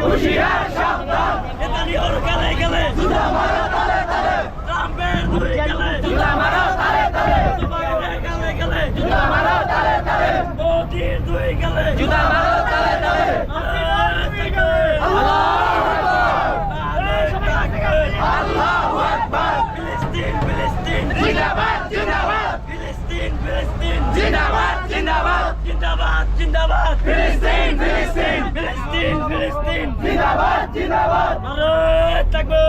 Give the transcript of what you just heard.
হুঁশিয়ার সাবধান নেতানিয়াহুর গালে গালে জুতা মারো তালে তালে ট্রাম্পের দুই গালে জুতা মারো তালে তালে বাইডেনের গালে গালে জুতা মারো তালে তালে মোদির দুই গালে জুতা মারো তালে তালে আল্লাহু আকবার ফিলিস্তিন ফিলিস্তিন জিন্দাবাদ জিন্দাবাদ ফিলিস্তিন ফিলিস্তিন জিন্দাবাদ জিন্দাবাদ জিন্দাবাদ জিন্দাবাদ ফিলিস্তিন ফিলিস্তিন ফিলিস্তিন ফিলিস্তিন জিন্দাবাদ জিন্দাবাদ ভারত থাকবে